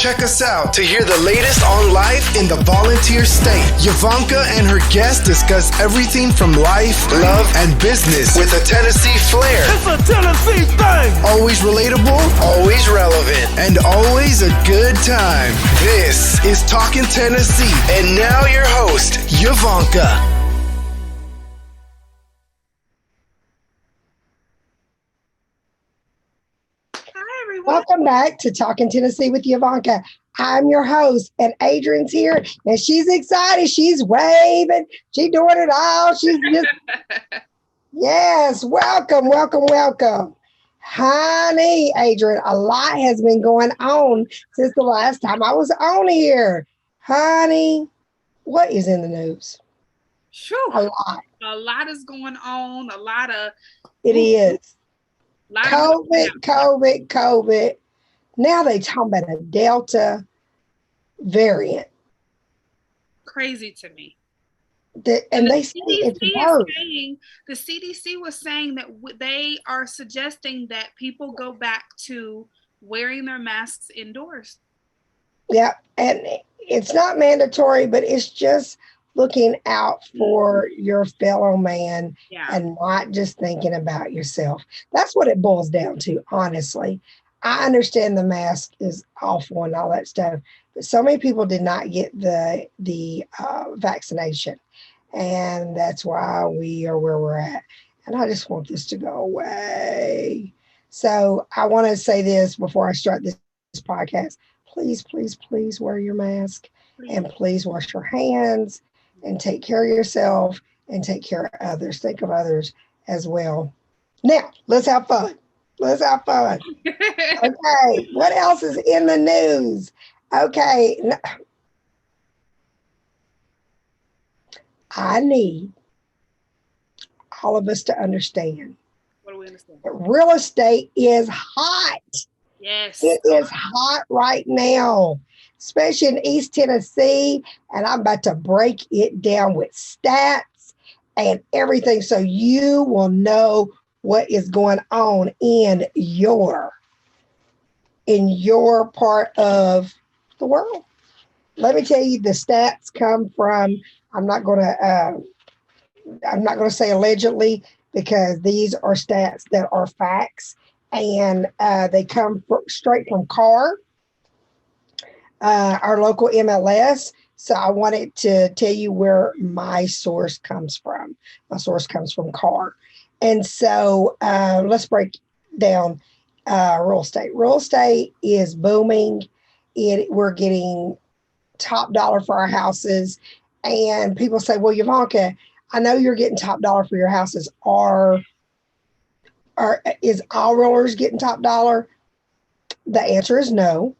Check us out to hear the latest on life in the volunteer state. Yvonnca and her guests discuss everything from life, love, and business with a Tennessee flair. It's a Tennessee thing. Always relatable, always relevant, and always a good time. This is Talking Tennessee. And now your host, Yvonnca. Welcome back to Talking Tennessee with Yvonnca. I'm your host, and Adrienne's here, and she's excited. She's waving. She's doing it all. She's just, yes, welcome. Honey, Adrienne, a lot has been going on since the last time I was on here. Honey, what is in the news? Sure. A lot. A lot is going on. It is. COVID. Now they talking about a Delta variant. Crazy to me. And they say it's worse. The CDC was saying that they are suggesting that people go back to wearing their masks indoors. Yeah, and it's not mandatory, but it's just looking out for your fellow man and not just thinking about yourself. That's what it boils down to, honestly. I understand the mask is awful and all that stuff, but so many people did not get the vaccination, and that's why we are where we're at. And I just want this to go away. So I want to say this before I start this podcast. Please, please, please wear your mask, and please wash your hands and take care of yourself and take care of others. Think of others as well. Now, let's have fun. Okay, what else is in the news? Okay, I need all of us to understand. What do we understand? That real estate is hot. Yes. It is hot right now, especially in East Tennessee, and I'm about to break it down with stats and everything so you will know what is going on in your part of the world. Let me tell you, the stats come from, I'm not going to say allegedly, because these are stats that are facts, and they come straight from CAR, our local MLS. So I wanted to tell you where my source comes from. My source comes from CAR. And so let's break down real estate. Real estate is booming. We're getting top dollar for our houses. And people say, well, Yvonnca, I know you're getting top dollar for your houses. Is all realtors getting top dollar? The answer is no.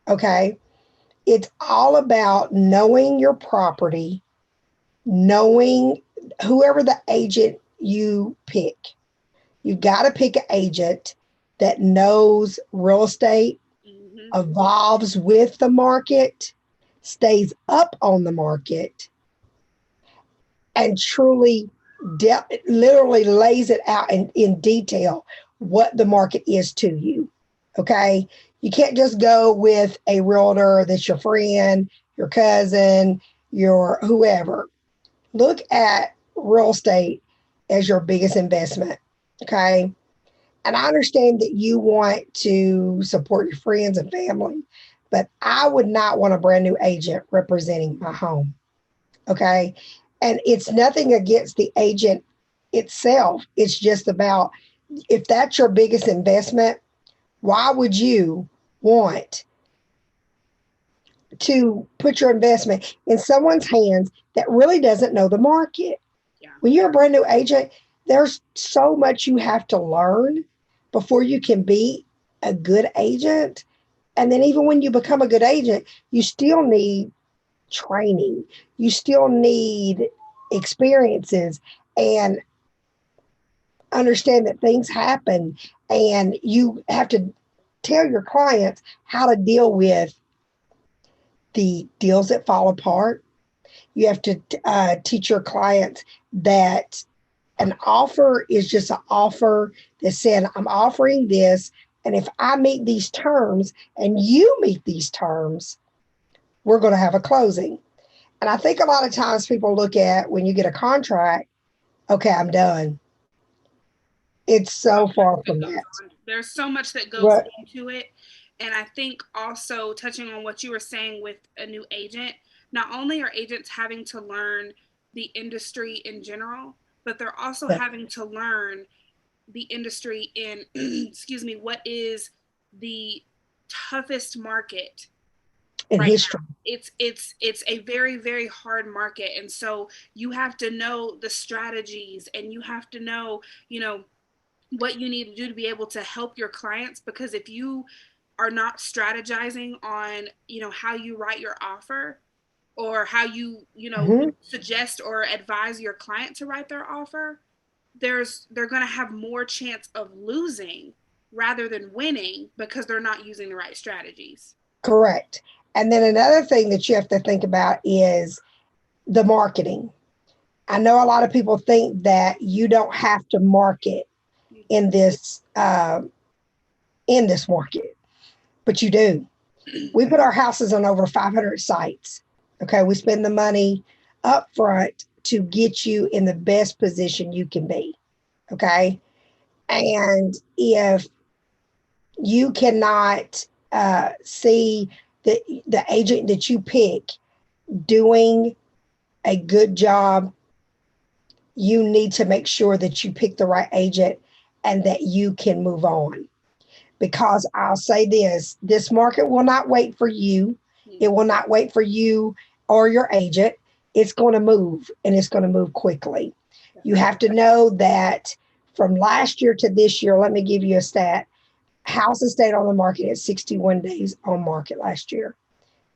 Okay. It's all about knowing your property, knowing whoever the agent you pick. You've got to pick an agent that knows real estate, evolves with the market, stays up on the market, and truly literally lays it out in detail what the market is to you. Okay. You can't just go with a realtor that's your friend, your cousin, your whoever. Look at real estate as your biggest investment. Okay. And I understand that you want to support your friends and family, but I would not want a brand new agent representing my home. Okay. And it's nothing against the agent itself. It's just about, if that's your biggest investment, why would you want to put your investment in someone's hands that really doesn't know the market? Yeah. When you're a brand new agent, there's so much you have to learn before you can be a good agent. And then even when you become a good agent, you still need training. You still need experiences and understand that things happen, and you have to tell your clients how to deal with the deals that fall apart. You have to teach your clients that an offer is just an offer that said, I'm offering this And if I meet these terms and you meet these terms, we're going to have a closing. And I think a lot of times people look at when you get a contract, okay, I'm done. It's so far from that. There's so much that goes Right. into it. And I think also touching on what you were saying with a new agent, not only are agents having to learn the industry in general, but they're also having to learn the industry in, excuse me, what is the toughest market In right history. now. It's a very, very hard market. And so you have to know the strategies, and you have to know, what you need to do to be able to help your clients, because if you are not strategizing on, how you write your offer, or how you, suggest or advise your client to write their offer, they're going to have more chance of losing rather than winning because they're not using the right strategies. Correct. And then another thing that you have to think about is the marketing. I know a lot of people think that you don't have to market in this market, but you do. We put our houses on over 500 sites. Okay, we spend the money up front to get you in the best position you can be. Okay, and if you cannot see the agent that you pick doing a good job, you need to make sure that you pick the right agent and that you can move on. Because I'll say this market will not wait for you. It will not wait for you or your agent. It's going to move, and it's going to move quickly. You have to know that from last year to this year, let me give you a stat. Houses stayed on the market at 61 days on market last year.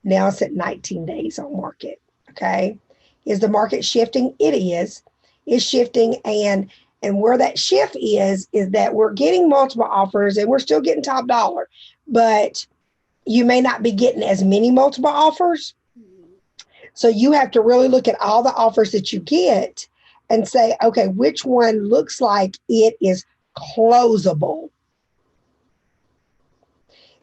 Now it's at 19 days on market. Okay. Is the market shifting? It is. It's shifting, and where that shift is that we're getting multiple offers and we're still getting top dollar, but you may not be getting as many multiple offers. So you have to really look at all the offers that you get and say, okay, which one looks like it is closable?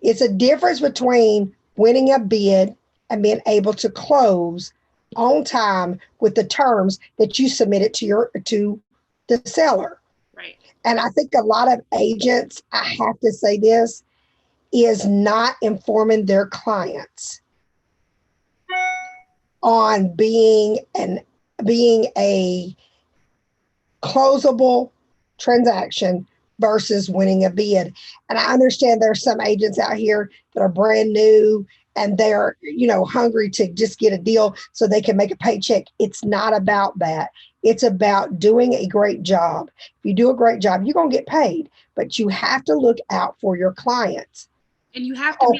It's a difference between winning a bid and being able to close on time with the terms that you submitted to the seller. Right. And I think a lot of agents, I have to say this, is not informing their clients on being a closable transaction versus winning a bid. And I understand there are some agents out here that are brand new and they're, hungry to just get a deal so they can make a paycheck. It's not about that. It's about doing a great job. If you do a great job, you're going to get paid, but you have to look out for your clients. And you have to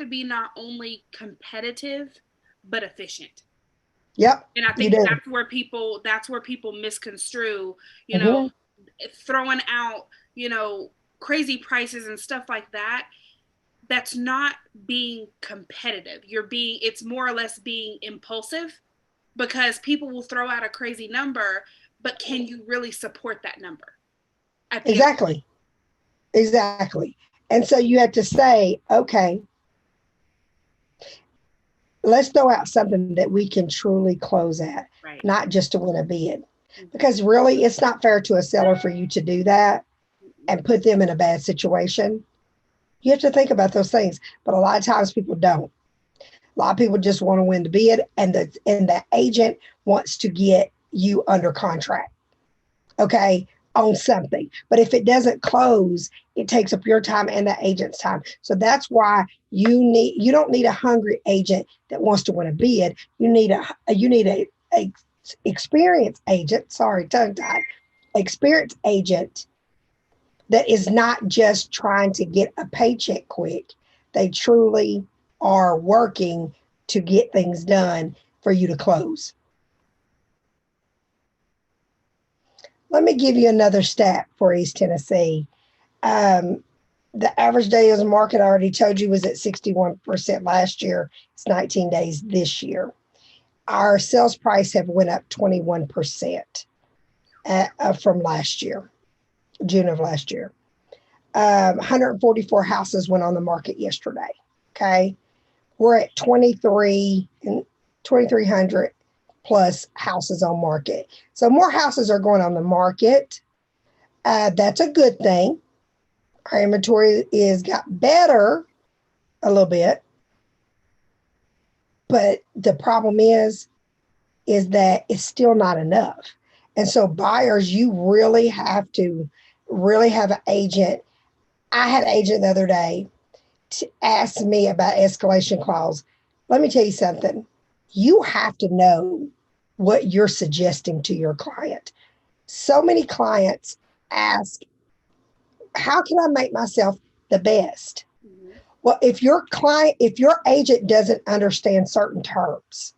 be not only competitive, but efficient. Yep. And I think that's where people misconstrue, throwing out, crazy prices and stuff like that. That's not being competitive. It's more or less being impulsive, because people will throw out a crazy number, but can you really support that number? Exactly. And so you have to say, okay, let's throw out something that we can truly close at, right, not just to win a bid. Mm-hmm. Because really, it's not fair to a seller for you to do that and put them in a bad situation. You have to think about those things, but a lot of times people don't. A lot of people just want to win the bid, and the agent wants to get you under contract, okay, on something. But if it doesn't close, it takes up your time and the agent's time. So that's why you don't need a hungry agent that wants to win a bid. You need a experienced agent. Sorry, tongue tied. Experienced agent that is not just trying to get a paycheck quick. They truly are working to get things done for you to close. Let me give you another stat for East Tennessee. The average days on market, I already told you, was at 61% last year. It's 19 days this year. Our sales price have went up 21% from last year, June of last year. 144 houses went on the market yesterday. Okay. We're at 2,300 plus houses on market. So more houses are going on the market. That's a good thing. Our inventory is got better a little bit. But the problem is that it's still not enough. And so buyers, you really have to really have an agent. I had an agent the other day to ask me about escalation clause. Let me tell you something. You have to know what you're suggesting to your client. So many clients ask, how can I make myself the best? Mm-hmm. Well, if your agent doesn't understand certain terms,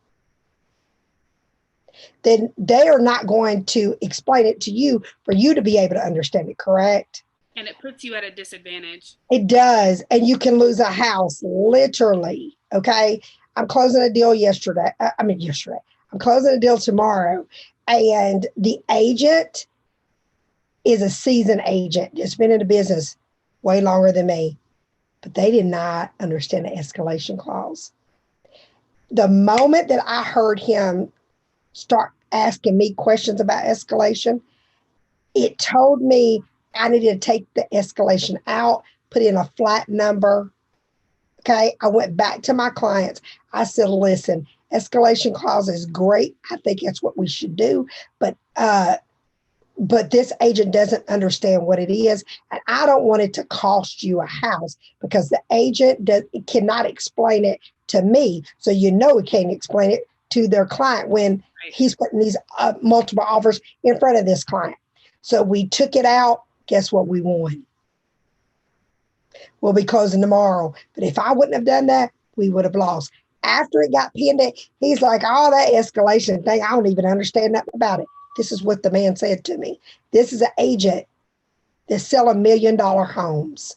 then they are not going to explain it to you for you to be able to understand it, correct? And it puts you at a disadvantage. It does. And you can lose a house, literally. Okay. I'm closing a deal yesterday. I'm closing a deal tomorrow. And the agent is a seasoned agent. It's been in the business way longer than me. But they did not understand the escalation clause. The moment that I heard him start asking me questions about escalation, it told me I needed to take the escalation out, put in a flat number. Okay. I went back to my clients. I said, listen, escalation clause is great. I think that's what we should do. But this agent doesn't understand what it is. And I don't want it to cost you a house because the agent cannot explain it to me. So he can't explain it to their client when he's putting these multiple offers in front of this client. So we took it out. Guess what we won? We'll be closing tomorrow. But if I wouldn't have done that, we would have lost. After it got pinned, he's like, oh, that escalation thing, I don't even understand nothing about it. This is what the man said to me. This is an agent that's selling $1 million homes.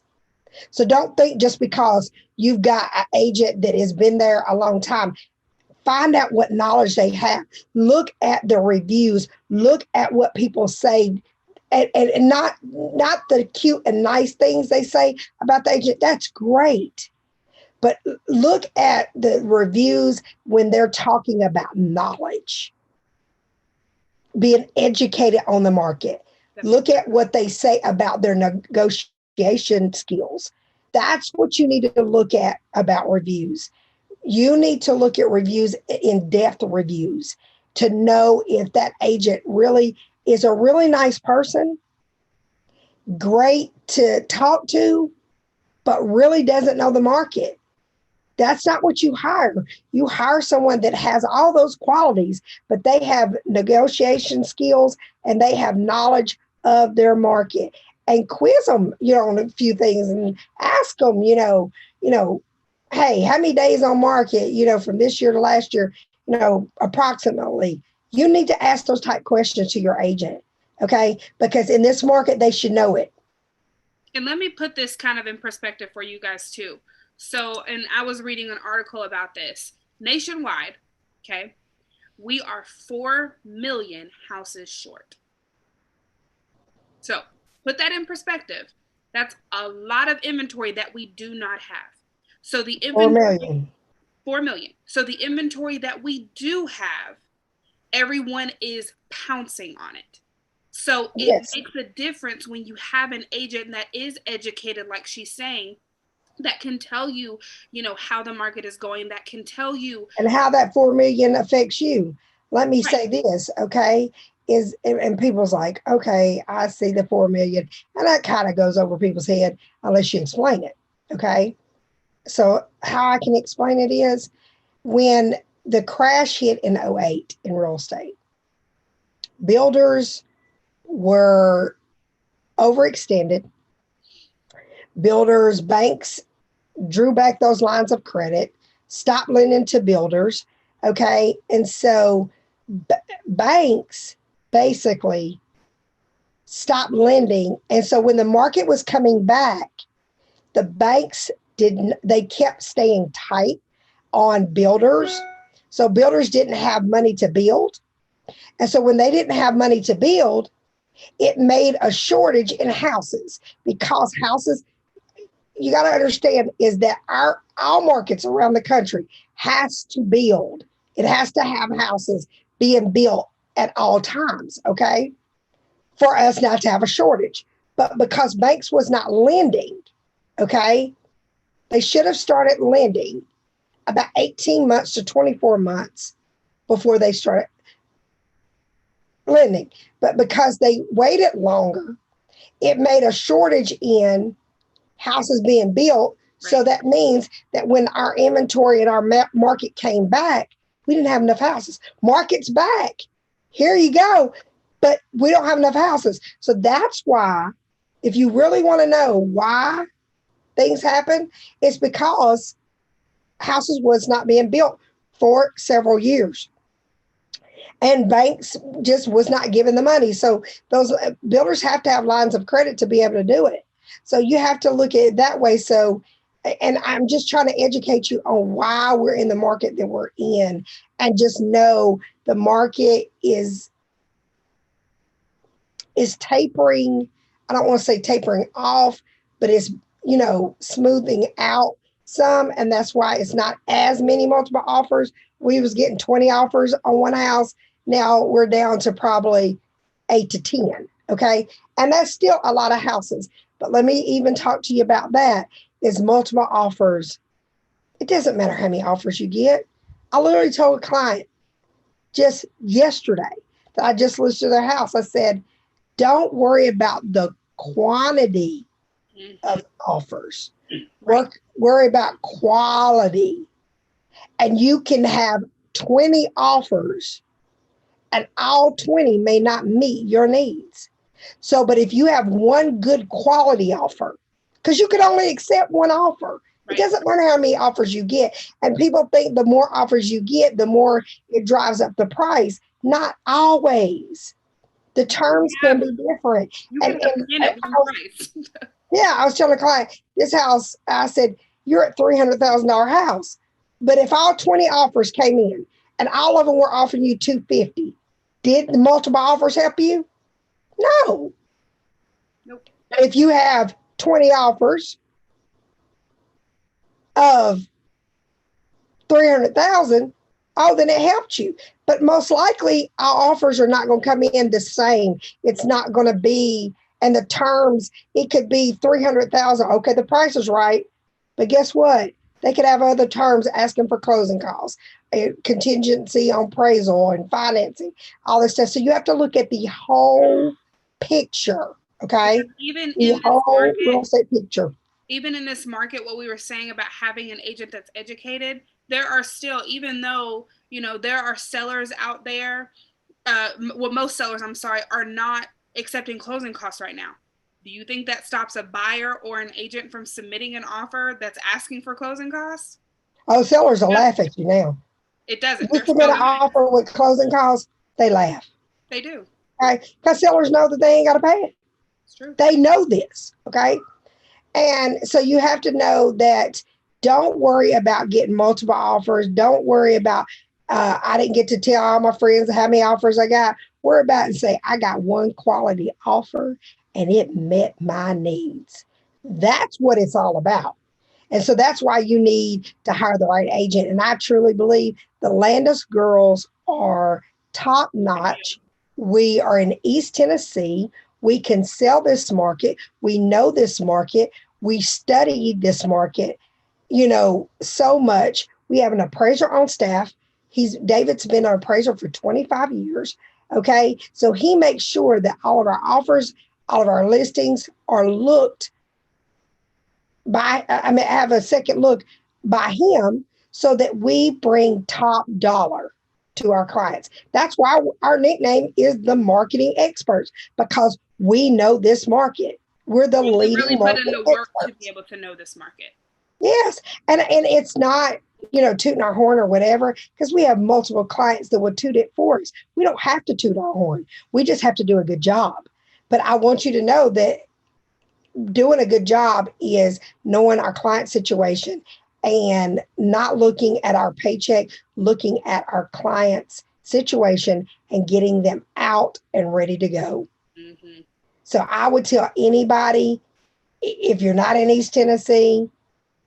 So don't think just because you've got an agent that has been there a long time, find out what knowledge they have. Look at the reviews. Look at what people say. And not the cute and nice things they say about the agent. That's great. But look at the reviews when they're talking about knowledge, being educated on the market. Look at what they say about their negotiation skills. That's what you need to look at about reviews. You need to look at reviews, in-depth reviews, to know if that agent really is a really nice person, great to talk to, but really doesn't know the market. That's not what you hire. You hire someone that has all those qualities, but they have negotiation skills and they have knowledge of their market. And quiz them, on a few things and ask them, hey, how many days on market, from this year to last year, approximately. You need to ask those type questions to your agent, okay? Because in this market, they should know it. And let me put this kind of in perspective for you guys too. So, and I was reading an article about this. Nationwide, okay, we are 4 million houses short. So, put that in perspective. That's a lot of inventory that we do not have. So the inventory, 4 million. So the inventory that we do have, everyone is pouncing on it. So it makes a difference when you have an agent that is educated, like she's saying, that can tell you, how the market is going, that can tell you. And how that 4 million affects you. Let me say this, okay? And people's like, okay, I see the 4 million. And that kind of goes over people's head unless you explain it, okay? So how I can explain it is when the crash hit in 2008 in real estate, builders were overextended. Banks drew back those lines of credit, stopped lending to builders, okay? And so banks basically stopped lending. And so when the market was coming back, the banks they kept staying tight on builders. So builders didn't have money to build. And so when they didn't have money to build, It made a shortage in houses because houses, you got to understand, is that our markets around the country has to build. It has to have houses being built at all times, okay, for us not to have a shortage. But because banks was not lending, okay, they should have started lending about 18 months to 24 months before they started lending. But because they waited longer, it made a shortage in houses being built. Right. So that means that when our inventory and our market came back, we didn't have enough houses. Market's back. Here you go. But we don't have enough houses. So that's why, if you really want to know why things happen, it's because houses was not being built for several years. And banks just was not giving the money. So those builders have to have lines of credit to be able to do it. So you have to look at it that way. So, and I'm just trying to educate you on why we're in the market that we're in, and just know the market is tapering. I don't want to say tapering off, but it's, smoothing out some. And that's why it's not as many multiple offers. We was getting 20 offers on one house. Now we're down to probably 8 to 10. Okay. And that's still a lot of houses. But let me even talk to you about that, is multiple offers. It doesn't matter how many offers you get. I literally told a client just yesterday that I just listed their house. I said, don't worry about the quantity of offers. Worry about quality. And you can have 20 offers and all 20 may not meet your needs. So, but if you have one good quality offer, because you can only accept one offer. Right. It doesn't matter how many offers you get. And people think the more offers you get, the more it drives up the price. Not always. The terms can be different. I was telling a client, this house, I said, you're at $300,000 house. But if all 20 offers came in and all of them were offering you $250, did the multiple offers help you? No. Nope. If you have 20 offers of $300,000, then it helped you. But most likely our offers are not going to come in the same. It's not going to be, and the terms, it could be $300,000. Okay, the price is right. But guess what? They could have other terms asking for closing costs, contingency on appraisal and financing, all this stuff. So you have to look at the whole picture, okay? Even the in whole this market, real estate picture. Even in this market, what we were saying about having an agent that's educated, there are still, even though, there are sellers out there, most sellers, are not accepting closing costs right now. Do you think that stops a buyer or an agent from submitting an offer that's asking for closing costs? Oh, sellers will laugh at you now. It doesn't. You submit an offer with closing costs, they laugh. They do. Okay, because sellers know that they ain't got to pay it. It's true. They know this, okay? And so you have to know that. Don't worry about getting multiple offers. Don't worry about, I didn't get to tell all my friends how many offers I got. Worry about and say, I got one quality offer and it met my needs. That's what it's all about. And so that's why you need to hire the right agent. And I truly believe the Landes girls are top notch. We are in East Tennessee. We can sell this market. We know this market. We studied this market, so much. We have an appraiser on staff. David's been an appraiser for 25 years. Okay. So he makes sure that all of our offers, all of our listings are looked by, have a second look by him so that we bring top dollar to our clients. That's why our nickname is the marketing experts, because we know this market. We're the leading really market put in the work experts. To be able to know this market. Yes. And it's not, tooting our horn or whatever, because we have multiple clients that would toot it for us. We don't have to toot our horn. We just have to do a good job. But I want you to know that doing a good job is knowing our client situation and not looking at our paycheck, looking at our client's situation and getting them out and ready to go. Mm-hmm. So I would tell anybody, if you're not in East Tennessee,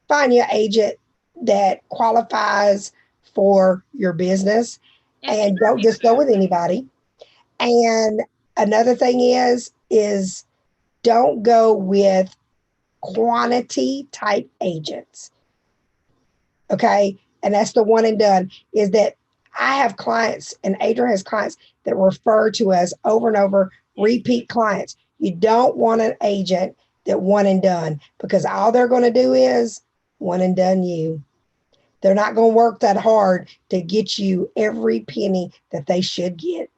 find your agent that qualifies for your business, and don't just go with anybody. And another thing is don't go with quantity type agents. Okay. And that's the one and done. Is that I have clients, and Adrienne has clients that refer to us over and over, repeat clients. You don't want an agent that one and done, because all they're going to do is one and done you. They're not going to work that hard to get you every penny that they should get.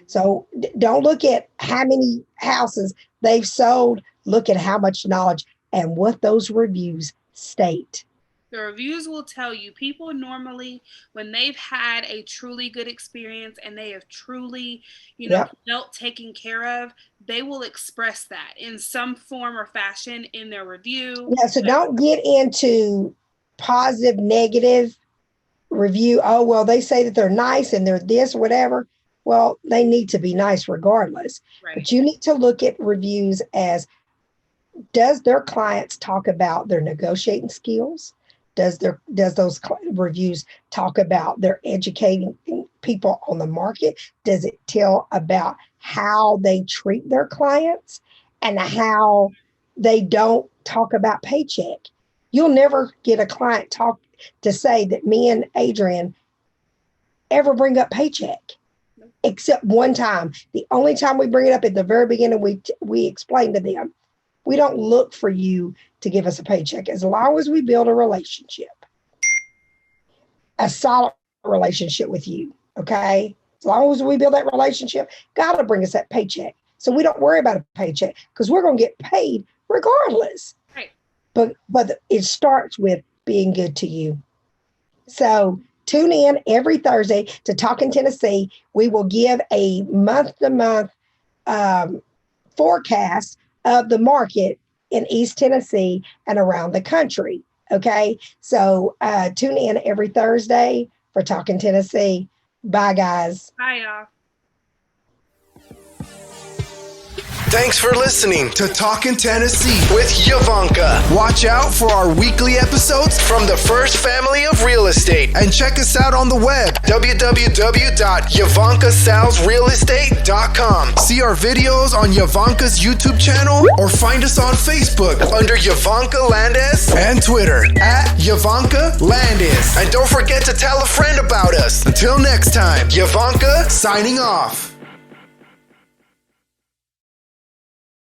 So don't look at how many houses they've sold. Look at how much knowledge and what those reviews state. The reviews will tell you. People normally, when they've had a truly good experience and they have truly, felt taken care of, they will express that in some form or fashion in their review. Yeah, so don't get into positive, negative review. Oh, well, they say that they're nice and they're this, whatever. Well, they need to be nice regardless. Right. But you need to look at reviews as, does their clients talk about their negotiating skills? Does those reviews talk about their educating people on the market? Does it tell about how they treat their clients and how they don't talk about paycheck? You'll never get a client to say that me and Adrienne ever bring up paycheck, except one time. The only time we bring it up at the very beginning, we explain to them, we don't look for you to give us a paycheck as long as we build a relationship, a solid relationship with you, okay? As long as we build that relationship, God will bring us that paycheck. So we don't worry about a paycheck, because we're going to get paid regardless. Right. But it starts with being good to you. So tune in every Thursday to Talking Tennessee. We will give a month-to-month forecast of the market in East Tennessee and around the country. Okay. So tune in every Thursday for Talking Tennessee. Bye, guys. Bye, y'all. Thanks for listening to Talkin' Tennessee with Yvonnca. Watch out for our weekly episodes from the First Family of Real Estate, and check us out on the web, www.yvoncasalesrealestate.com. See our videos on Yvonca's YouTube channel, or find us on Facebook under Yvonnca Landes, and Twitter at Yvonnca Landes. And don't forget to tell a friend about us. Until next time, Yvonnca signing off.